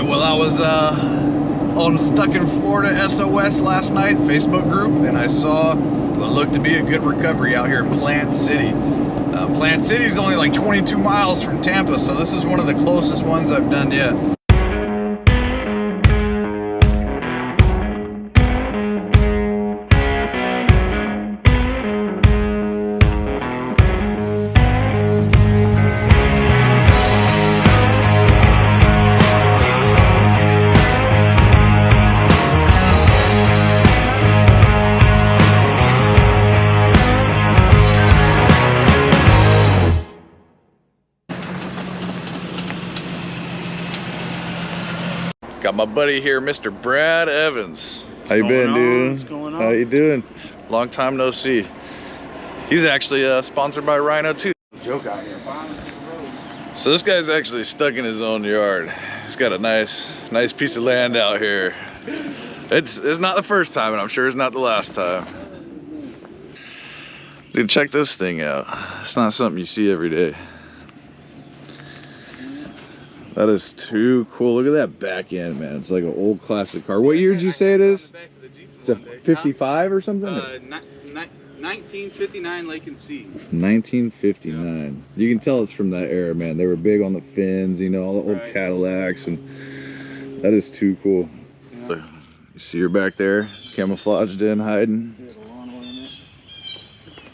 well, I was on Stuck in Florida SOS last night, Facebook group, and I saw what looked to be a good recovery out here in Plant City. Plant City is only like 22 miles from Tampa, so this is one of the closest ones I've done yet. Got my buddy here, Mr. Brad Evans. How you been, dude? What's going on? How you doing? Long time no see. He's actually sponsored by Rhino too. Joke out here. So this guy's actually stuck in his own yard. He's got a nice piece of land out here. It's not the first time, and I'm sure it's not the last time. Dude, check this thing out. It's not something you see every day. That is too cool. Look at that back end, man. It's like an old classic car. What year did you say it is? It's a 55 or something? 1959 Lake and Sea. 1959. You can tell it's from that era, man. They were big on the fins, you know, all the old Cadillacs, and that is too cool. Yeah. You see her back there, camouflaged in, hiding.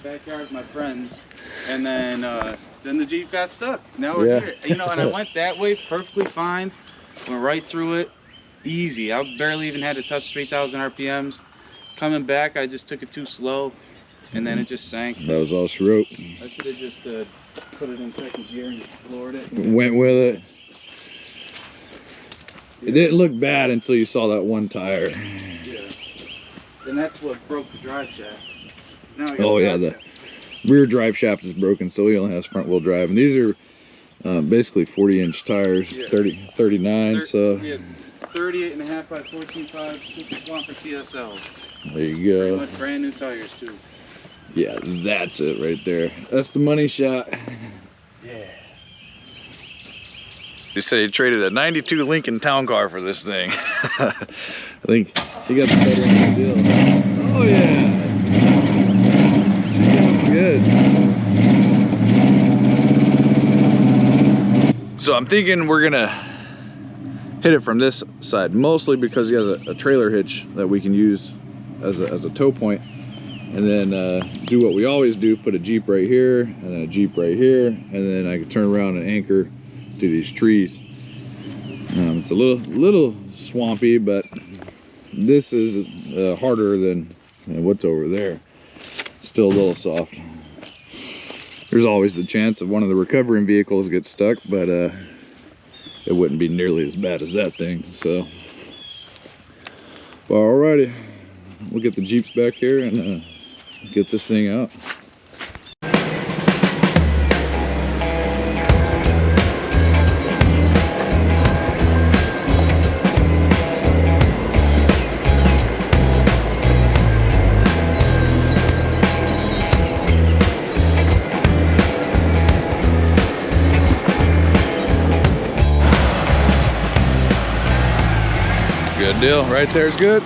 Backyard with my friends, and then the Jeep got stuck. Now we're here. You know, and I went that way perfectly fine. Went right through it, easy. I barely even had to touch 3,000 RPMs. Coming back, I just took it too slow, and then it just sank. That was all she wrote. I should have just put it in second gear and just floored it. Went with it. It didn't look bad until you saw that one tire. Yeah. And that's what broke the drive shaft. Oh yeah, the rear drive shaft is broken, so he only has front wheel drive, and these are basically 40-inch tires, yeah. 39. So yeah, 38.5 by 14.5 Super Swamper TSLs. There you go. Pretty much brand new tires too. Yeah, that's it right there. That's the money shot. Yeah. He said he traded a '92 Lincoln Town Car for this thing. I think he got the better end of the deal. Oh yeah. Good. So I'm thinking we're gonna hit it from this side, mostly because he has a trailer hitch that we can use as a tow point, and then do what we always do, put a Jeep right here and then a Jeep right here, and then I can turn around and anchor to these trees. It's a little swampy, but this is harder than what's over there. Still a little soft. There's always the chance of one of the recovering vehicles gets stuck, but it wouldn't be nearly as bad as that thing. So, well, alrighty, we'll get the Jeeps back here and get this thing out. Good deal, right there's good.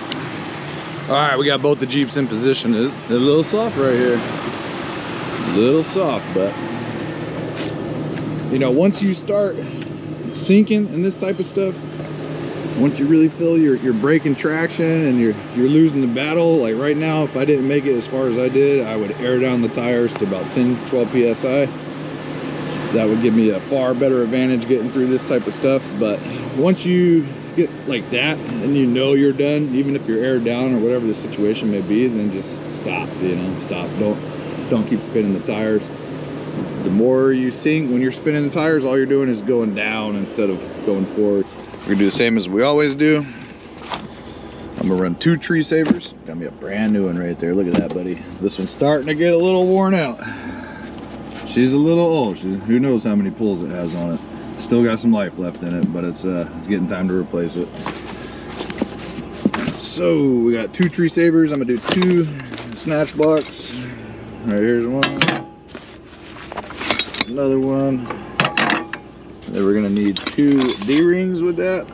All right, we got both the Jeeps in position. They're a little soft right here. A little soft, but you know, once you start sinking in this type of stuff, once you really feel you're breaking traction and you're losing the battle, like right now, if I didn't make it as far as I did, I would air down the tires to about 10-12 psi. That would give me a far better advantage getting through this type of stuff. But once you get like that and you know you're done, even if you're aired down or whatever the situation may be, then just stop, you know, stop. Don't keep spinning the tires. The more you sink when you're spinning the tires, all you're doing is going down instead of going forward. We're gonna do the same as we always do. I'm gonna run 2 tree savers. Got me a brand new one right there. Look at that, buddy. This one's starting to get a little worn out. She's a little old. Who knows how many pulls it has on it. Still got some life left in it, but it's getting time to replace it. So we got 2 tree savers. I'm gonna do 2 snatch blocks. Right, here's one. Another one. Then we're gonna need 2 D-rings with that.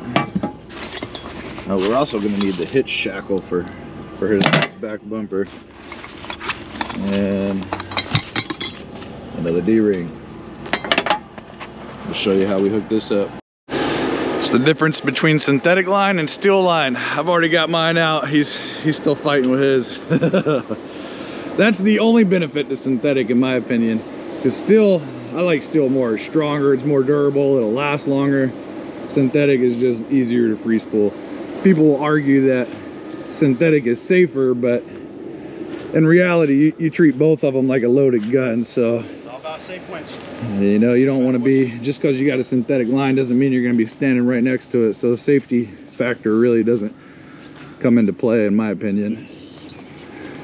We're also going to need the hitch shackle for his back bumper, and another D-ring. I'll show you how we hook this up. It's the difference between synthetic line and steel line. I've already got mine out. He's still fighting with his. That's the only benefit to synthetic, in my opinion. Because steel, I like steel more. It's stronger, it's more durable, it'll last longer. Synthetic is just easier to free spool. People will argue that synthetic is safer, but in reality, you treat both of them like a loaded gun. So It's all about safe winch. you know, you don't want to be, just because you got a synthetic line doesn't mean you're going to be standing right next to it. So the safety factor really doesn't come into play, in my opinion.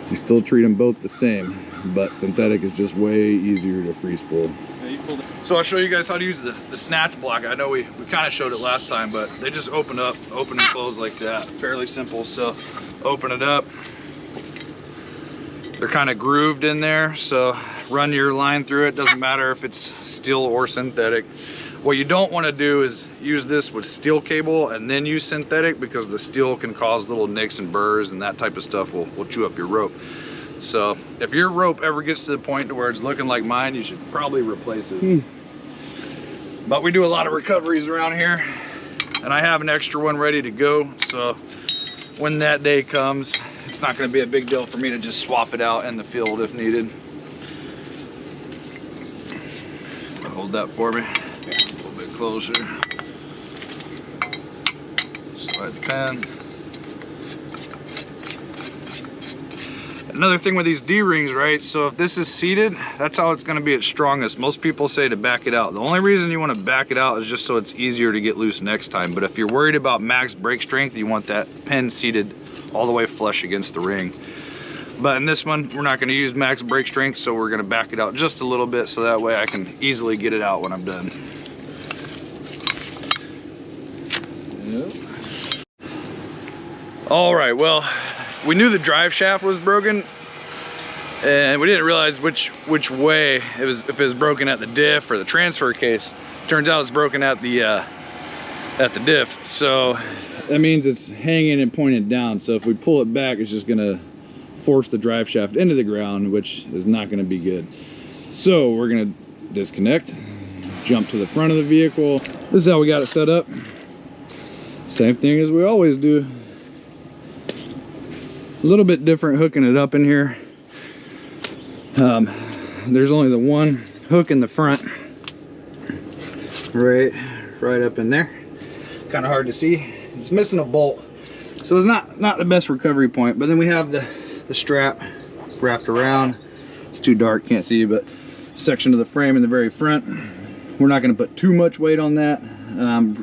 You still treat them both the same, but synthetic is just way easier to free spool. So I'll show you guys how to use the snatch block. I know we kind of showed it last time, but they just open and close like that. Fairly simple. So open it up. They're kind of grooved in there, so run your line through it. Doesn't matter if it's steel or synthetic. What you don't want to do is use this with steel cable and then use synthetic, because the steel can cause little nicks and burrs, and that type of stuff will chew up your rope. So if your rope ever gets to the point to where it's looking like mine, you should probably replace it. But we do a lot of recoveries around here, and I have an extra one ready to go. So when that day comes, it's not going to be a big deal for me to just swap it out in the field if needed. Hold that for me. A little bit closer. Slide the pen. Another thing with these D-rings, right? So if this is seated, that's how it's going to be its strongest. Most people say to back it out. The only reason you want to back it out is just so it's easier to get loose next time. But if you're worried about max brake strength, you want that pin seated all the way flush against the ring. But in this one, we're not going to use max brake strength, so we're going to back it out just a little bit, so that way I can easily get it out when I'm done. Yep. All right, well, we knew the drive shaft was broken, and we didn't realize which way it was, if it was broken at the diff or the transfer case. Turns out it's broken at the diff. So that means it's hanging and pointed down. So if we pull it back, it's just gonna force the drive shaft into the ground, which is not gonna be good. So we're gonna disconnect, jump to the front of the vehicle. This is how we got it set up. Same thing as we always do. A little bit different hooking it up in here. There's only the one hook in the front, right up in there. Kind of hard to see. It's missing a bolt, so it's not the best recovery point. But then we have the strap wrapped around. It's too dark, can't see, but section of the frame in the very front. We're not going to put too much weight on that.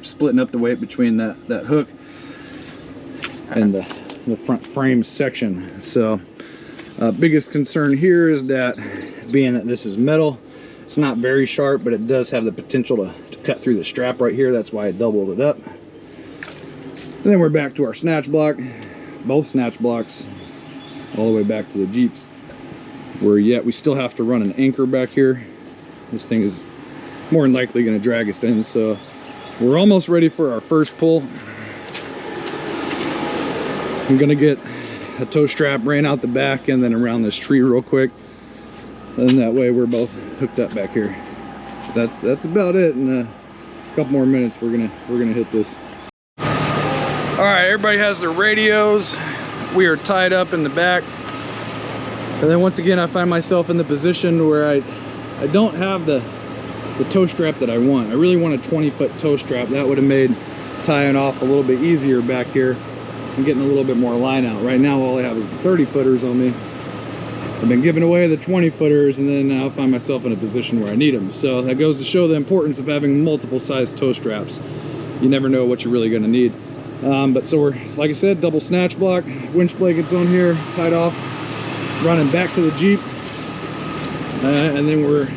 Splitting up the weight between that hook and the front frame section. So biggest concern here is that, being that this is metal, it's not very sharp, but it does have the potential to cut through the strap right here. That's why I doubled it up. And then we're back to our snatch block, both snatch blocks, all the way back to the Jeeps, where yet we still have to run an anchor back here. This thing is more than likely going to drag us in, so we're almost ready for our first pull. I'm going to get a tow strap ran out the back and then around this tree real quick, and that way we're both hooked up back here. That's about it. In a couple more minutes we're gonna hit this. All right, everybody has their radios. We are tied up in the back, and then once again I find myself in the position where I don't have the tow strap that I want. I really want a 20-foot tow strap. That would have made tying off a little bit easier back here and getting a little bit more line out. Right now all I have is the 30-footers on me. I've been giving away the 20-footers, and then I'll find myself in a position where I need them. So that goes to show the importance of having multiple size tow straps. You never know what you're really going to need. But so we're, like I said, double snatch block, winch blankets on here, tied off, running back to the Jeep, and then we're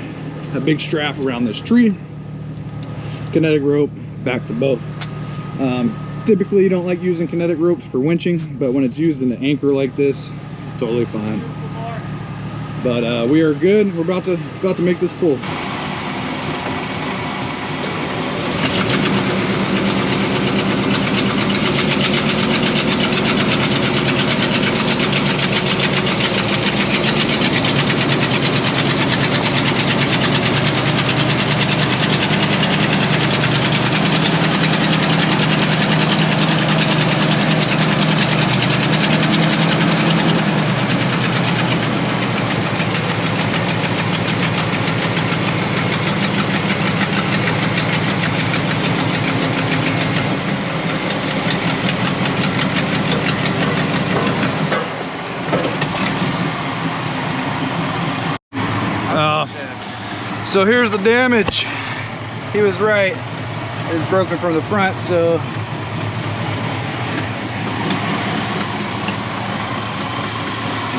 a big strap around this tree, kinetic rope back to both. Typically you don't like using kinetic ropes for winching, but when it's used in an anchor like this, totally fine. But we are good. We're about to make this pull. So here's the damage. He was right. It's broken from the front, so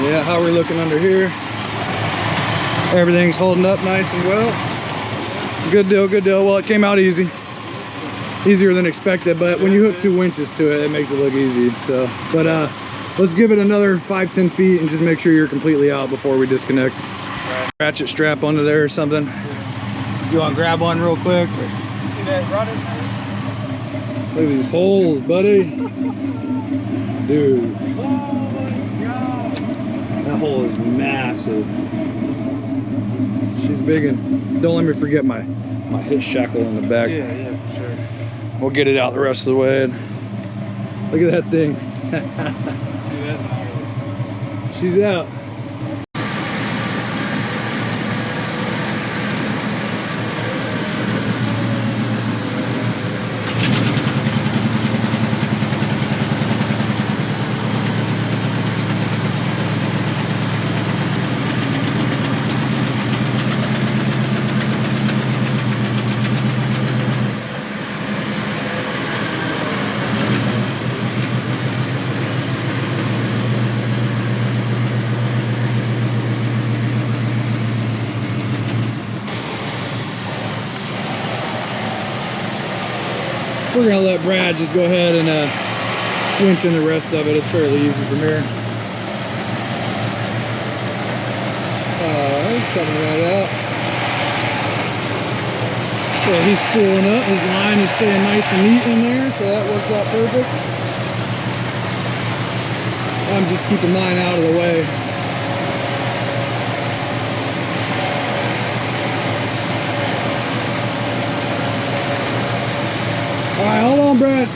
yeah, how we're looking under here. Everything's holding up nice and well. Good deal, good deal. Well, it came out easy. Easier than expected, but when you hook 2 winches to it, it makes it look easy. So, but let's give it another 5-10 feet and just make sure you're completely out before we disconnect. Ratchet strap under there or something. You want to grab one real quick? You see that rotted? Look at these holes, buddy. Dude. Oh my God. That hole is massive. She's big, and don't let me forget my hitch shackle in the back. Yeah, for sure. We'll get it out the rest of the way. And look at that thing. She's out. We're gonna let Brad just go ahead and winch in the rest of it. It's fairly easy from here. He's coming right out. Yeah, he's spooling up. His line is staying nice and neat in there, so that works out perfect. I'm just keeping mine out of the way. All right, hold on, Brad.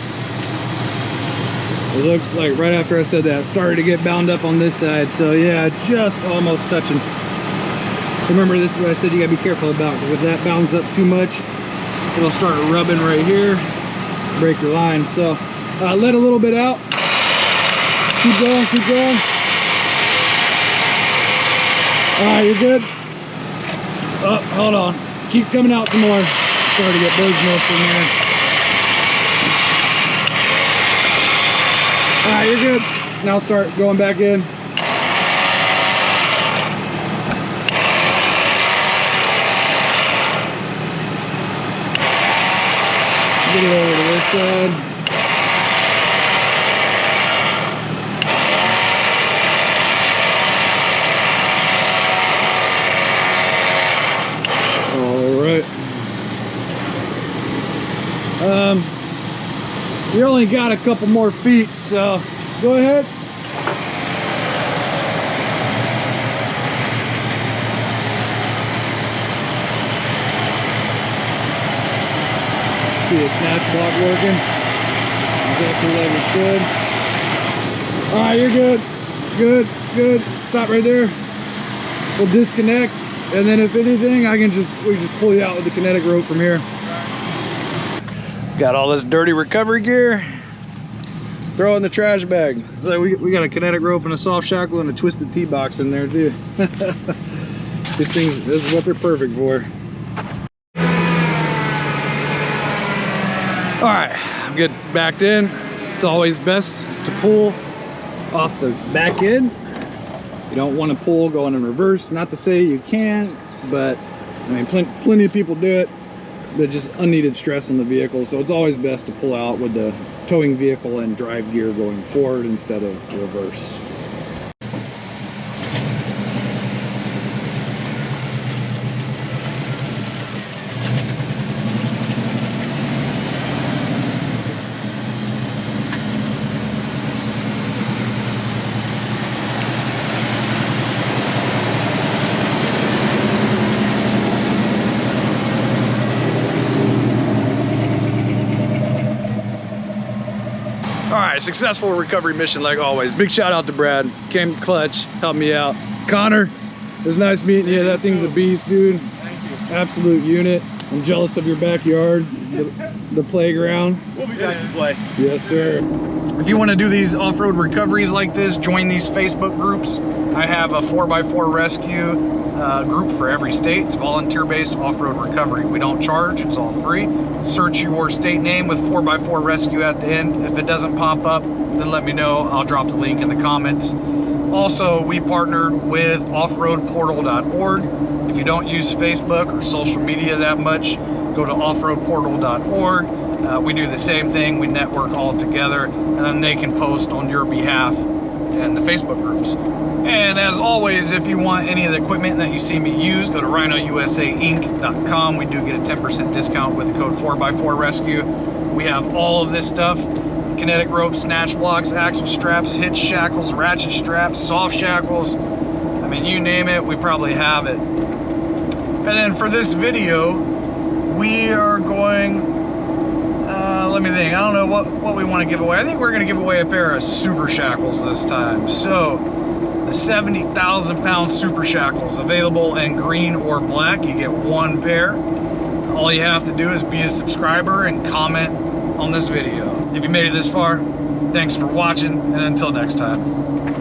It looks like right after I said that, it started to get bound up on this side. So yeah, just almost touching. Remember, this is what I said you gotta be careful about, because if that bounds up too much, it'll start rubbing right here, break your line. So let a little bit out. Keep going, keep going. All right, you're good. Oh, hold on. Keep coming out some more. Starting to get bird's nest in there. All right, you're good. Now start going back in. Get it over to this side. All right. You only got a couple more feet, so go ahead. See a snatch block working exactly like it should. All right, you're good. Good, good. Stop right there. We'll disconnect, and then if anything, we just pull you out with the kinetic rope from here. Got all this dirty recovery gear. Throw it in the trash bag. We got a kinetic rope and a soft shackle and a twisted T-box in there too. These things, this is what they're perfect for. All right, I'm good backed in. It's always best to pull off the back end. You don't want to pull going in reverse. Not to say you can't, but I mean, plenty of people do it. But just unneeded stress on the vehicle. So it's always best to pull out with the towing vehicle and drive gear going forward instead of reverse. Successful recovery mission like always. Big shout out to Brad. Came clutch, helped me out. Connor, it was nice meeting you. That thing's a beast, dude. Thank you. Absolute unit. I'm jealous of your backyard, the playground. We'll be back to play. Yes, sir. If you want to do these off-road recoveries like this, join these Facebook groups. I have a 4x4 rescue group for every state. It's volunteer-based off-road recovery. We don't charge, it's all free. Search your state name with 4x4 rescue at the end. If it doesn't pop up, then let me know. I'll drop the link in the comments. Also, we partnered with offroadportal.org. If you don't use Facebook or social media that much, go to offroadportal.org. We do the same thing. We network all together, and then they can post on your behalf in the Facebook groups. And as always, if you want any of the equipment that you see me use, go to rhinousainc.com. We do get a 10% discount with the code 4x4 rescue. We have all of this stuff: kinetic ropes, snatch blocks, axle straps, hitch shackles, ratchet straps, soft shackles. I mean, you name it, we probably have it. And then for this video, we are going, let me think, I don't know what we want to give away. I think we're going to give away a pair of super shackles this time. So, the 70,000 pound super shackles, available in green or black. You get one pair. All you have to do is be a subscriber and comment on this video. If you made it this far, thanks for watching, and until next time.